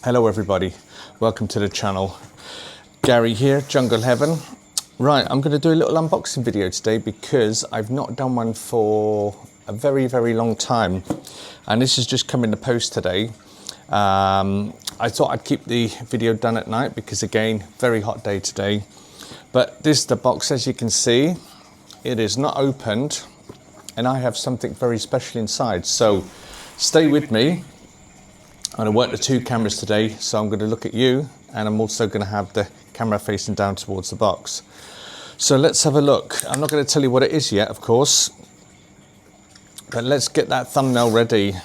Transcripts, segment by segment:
Hello everybody, welcome to the channel. Gary here, Jungle Heaven. Right, I'm going to do a little unboxing video today because I've not done one for a very long time, and this has just come in the post today. I thought I'd keep the video done at night because again, very hot day today. But this is the box. As you can see, it is not opened and I have something very special inside, so stay with me. I'm going to work the two cameras today, so I'm going to look at you and I'm also going to have the camera facing down towards the box. So let's have a look. I'm not going to tell you what it is yet, of course, but let's get that thumbnail ready.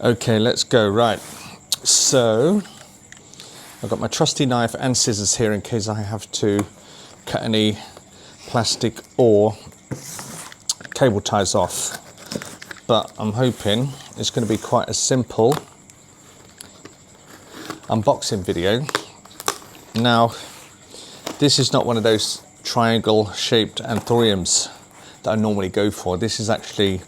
Okay, let's go. Right, so I've got my trusty knife and scissors here in case I have to cut any plastic or cable ties off. But I'm hoping it's going to be quite a simple unboxing video. Now, this is not one of those triangle shaped Anthuriums that I normally go for. This is actually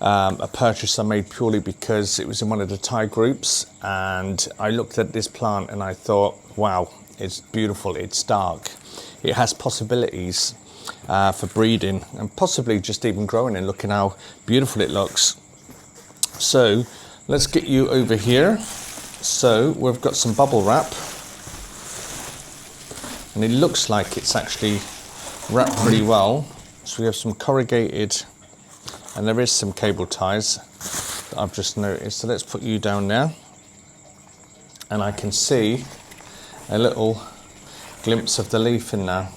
a purchase I made purely because it was in one of the Thai groups, and I looked at this plant and I thought, wow, it's beautiful, it's dark, it has possibilities for breeding and possibly just even growing, and looking how beautiful it looks. So let's get you over here. So we've got some bubble wrap and it looks like it's actually wrapped pretty well. So we have some corrugated and there is some cable ties that I've just noticed. So let's put you down there and I can see a little glimpse of the leaf in there.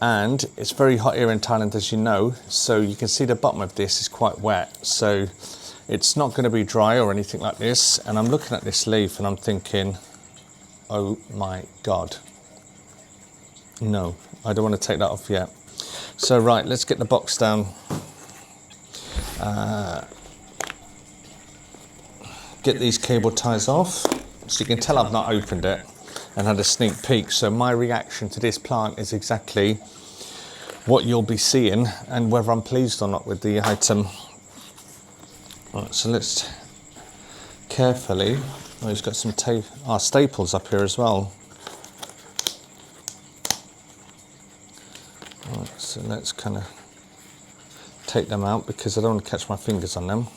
And it's very hot here in Thailand, as you know, so you can see the bottom of this is quite wet, so it's not going to be dry or anything like this. And I'm looking at this leaf and I'm thinking, oh my god, no, I don't want to take that off yet. So right, let's get the box down, get these cable ties off. So you can tell I've not opened it and had a sneak peek. So my reaction to this plant is exactly what you'll be seeing, and whether I'm pleased or not with the item. Right, so let's carefully, oh, he's got some staples up here as well. Right, so let's kind of take them out because I don't want to catch my fingers on them.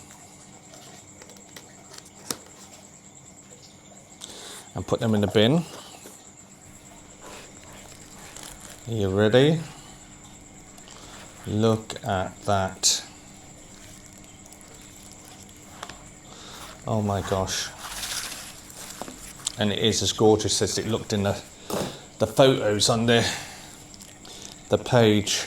And put them in the bin. Are you ready? Look at that. Oh my gosh. And it is as gorgeous as it looked in the photos on the page.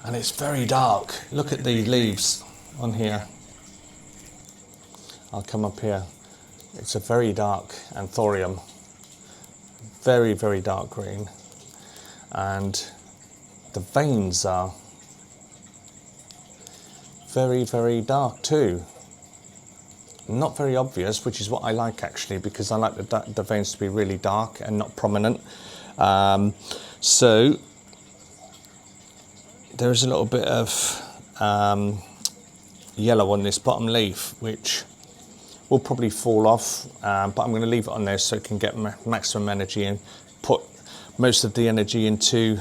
And it's very dark. Look at the leaves on here. I'll come up here. It's a very dark Anthurium. Very dark green, and the veins are very dark too. Not very obvious, which is what I like actually, because I like the veins to be really dark and not prominent. So there's a little bit of yellow on this bottom leaf, which will probably fall off, but I'm going to leave it on there so it can get maximum energy and put most of the energy into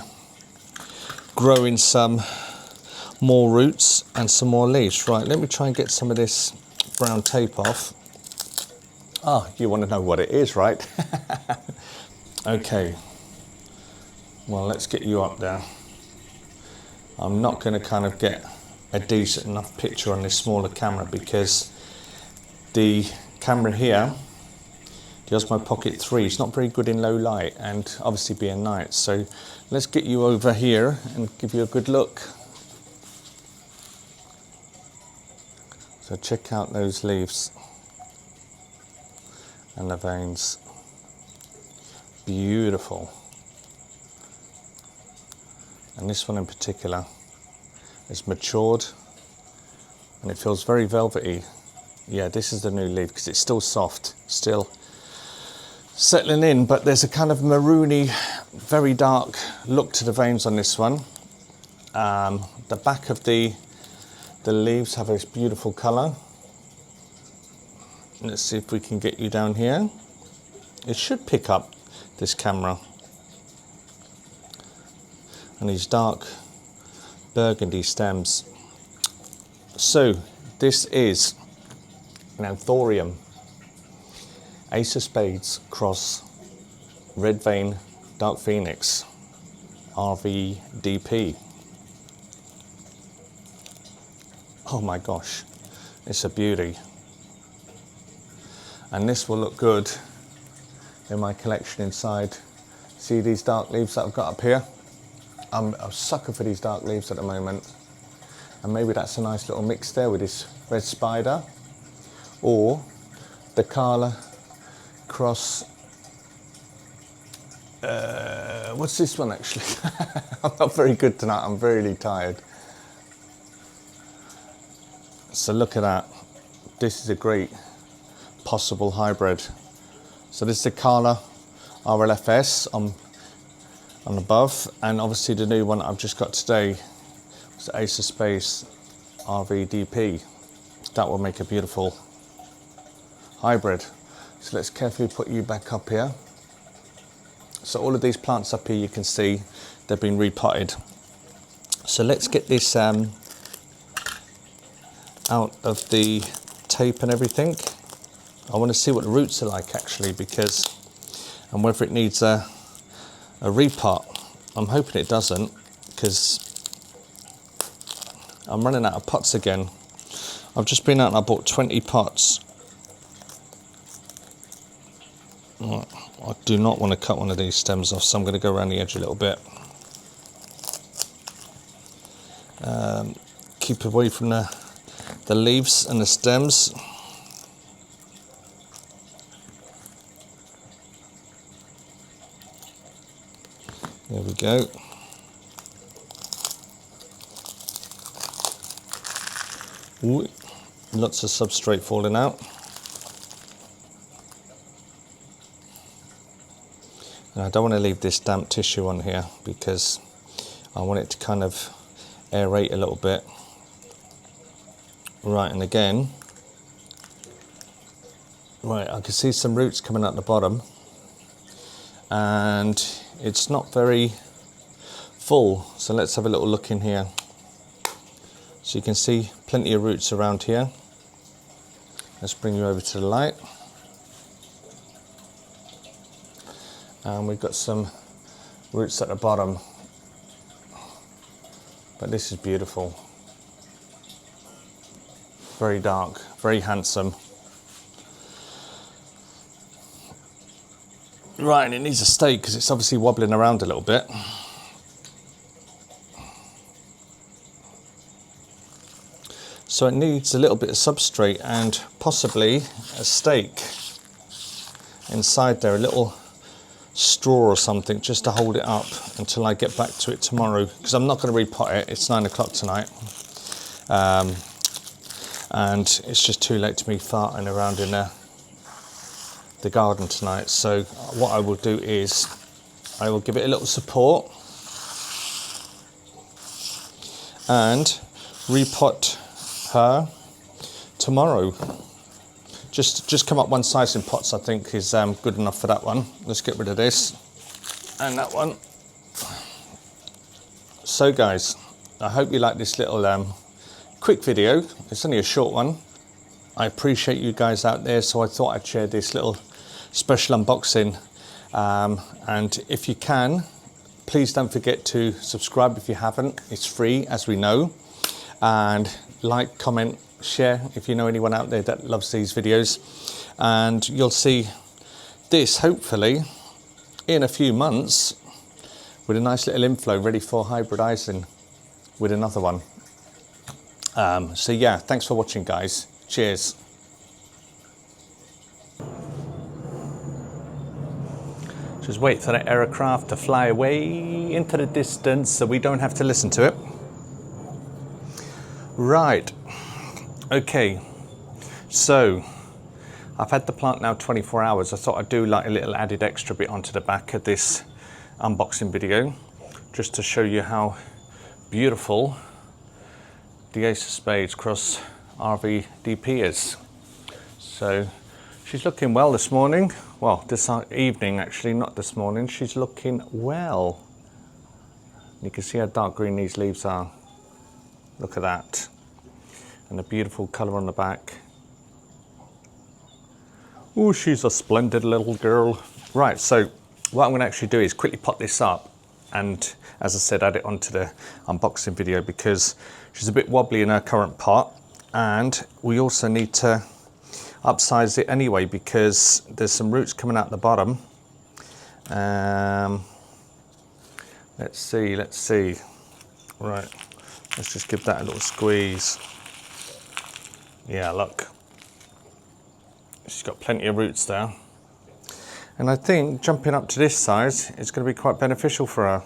growing some more roots and some more leaves. Right, let me try and get some of this brown tape off. Oh, you want to know what it is, right? Okay, well, let's get you up there. I'm not going to kind of get a decent enough picture on this smaller camera because the camera here, the Osmo Pocket 3, is not very good in low light, and obviously being night. So let's get you over here and give you a good look. So check out those leaves and the veins. Beautiful. And this one in particular is matured and it feels very velvety. Yeah, this is the new leaf because it's still soft, still settling in, but there's a kind of maroony, very dark look to the veins on this one. The back of the leaves have this beautiful colour. Let's see if we can get you down here. It should pick up this camera. And these dark burgundy stems. So this is an Anthurium, Ace of Spades cross red vein dark phoenix, RVDP. Oh my gosh, it's a beauty. And this will look good in my collection inside. See these dark leaves that I've got up here? I'm a sucker for these dark leaves at the moment. And maybe that's a nice little mix there with this red spider. Or the Kala cross, what's this one actually? I'm not very good tonight, I'm really tired. So look at that. This is a great possible hybrid. So this is the Kala RLFS on above, and obviously the new one I've just got today is the Ace of Spades RVDP. That will make a beautiful hybrid. So let's carefully put you back up here. So all of these plants up here, you can see they've been repotted. So let's get this out of the tape and everything. I want to see what the roots are like actually, because, and whether it needs a repot. I'm hoping it doesn't, because I'm running out of pots again. I've just been out and I bought 20 pots. I do not want to cut one of these stems off, so I'm going to go around the edge a little bit. Keep away from the leaves and the stems. There we go. Ooh, lots of substrate falling out. And I don't want to leave this damp tissue on here because I want it to kind of aerate a little bit. Right, and again, right, I can see some roots coming out the bottom, and it's not very full. So let's have a little look in here. So you can see plenty of roots around here. Let's bring you over to the light. And we've got some roots at the bottom, but this is beautiful. Very dark, very handsome. Right, and it needs a stake because it's obviously wobbling around a little bit. So it needs a little bit of substrate and possibly a stake inside there, a little straw or something just to hold it up until I get back to it tomorrow, because I'm not going to repot it. It's 9 o'clock tonight, and it's just too late to be farting around in the garden tonight. So what I will do is I will give it a little support and repot her tomorrow. Just come up one size in pots, I think is good enough for that one. Let's get rid of this and that one. So guys, I hope you like this little quick video. It's only a short one. I appreciate you guys out there, so I thought I'd share this little special unboxing. And if you can, please don't forget to subscribe if you haven't. It's free, as we know. And like, comment, share if you know anyone out there that loves these videos, and you'll see this hopefully in a few months with a nice little inflow ready for hybridizing with another one. So yeah, thanks for watching guys. Cheers. Just wait for that aircraft to fly away into the distance so we don't have to listen to it. Right. Okay, so I've had the plant now 24 hours. I thought I'd do like a little added extra bit onto the back of this unboxing video, just to show you how beautiful the Ace of Spades cross RVDP is. So she's looking well this morning. Well, this evening actually, not this morning. She's looking well. You can see how dark green these leaves are. Look at that. And a beautiful colour on the back. Oh, she's a splendid little girl. Right, so what I'm going to actually do is quickly pot this up and, as I said, add it onto the unboxing video because she's a bit wobbly in her current pot, and we also need to upsize it anyway because there's some roots coming out the bottom. Let's see. Right, let's just give that a little squeeze. Yeah, look. She's got plenty of roots there. And I think jumping up to this size is going to be quite beneficial for her.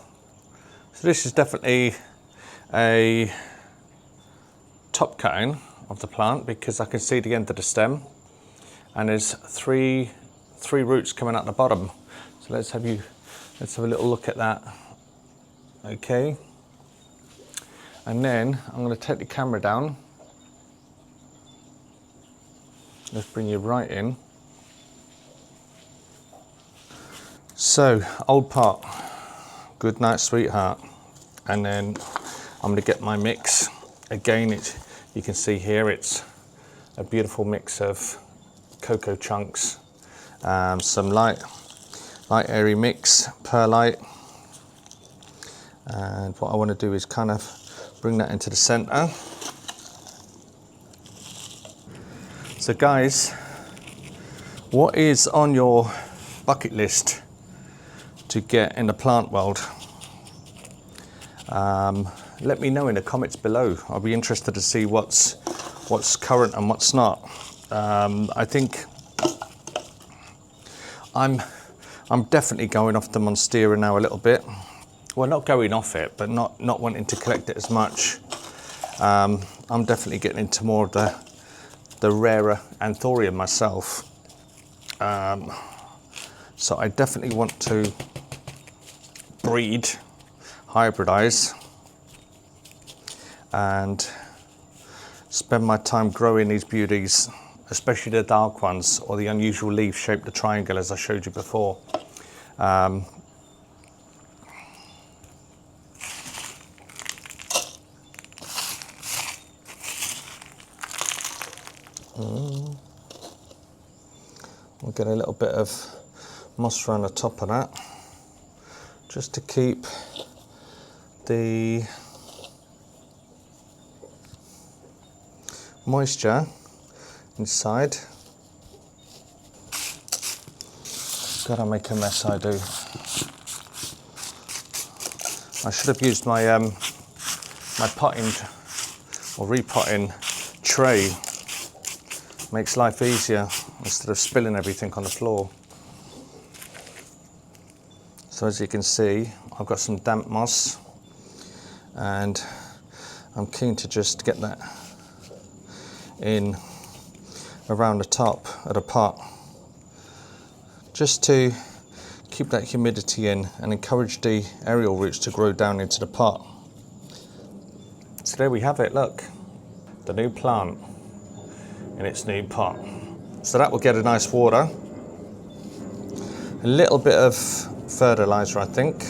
So this is definitely a top cutting of the plant because I can see the end of the stem. And there's three roots coming out the bottom. So let's have a little look at that. Okay. And then I'm going to take the camera down. Let's bring you right in. So, old pot, good night sweetheart. And then I'm going to get my mix. Again, you can see here it's a beautiful mix of cocoa chunks, some light airy mix, perlite. And what I want to do is kind of bring that into the center. So guys, what is on your bucket list to get in the plant world? Let me know in the comments below. I'll be interested to see what's current and what's not. I think I'm definitely going off the Monstera now a little bit. Well, not going off it, but not wanting to collect it as much. I'm definitely getting into more of the rarer Anthurium myself. So I definitely want to breed, hybridize, and spend my time growing these beauties, especially the dark ones or the unusual leaf shaped, the triangle, as I showed you before. We'll get a little bit of moss around the top of that, just to keep the moisture inside. Gotta make a mess, I do. I should have used my my potting or repotting tray. Makes life easier instead of spilling everything on the floor. So as you can see, I've got some damp moss and I'm keen to just get that in around the top of the pot, just to keep that humidity in and encourage the aerial roots to grow down into the pot. So there we have it, look, the new plant in its new pot. So that will get a nice water, a little bit of fertilizer I think,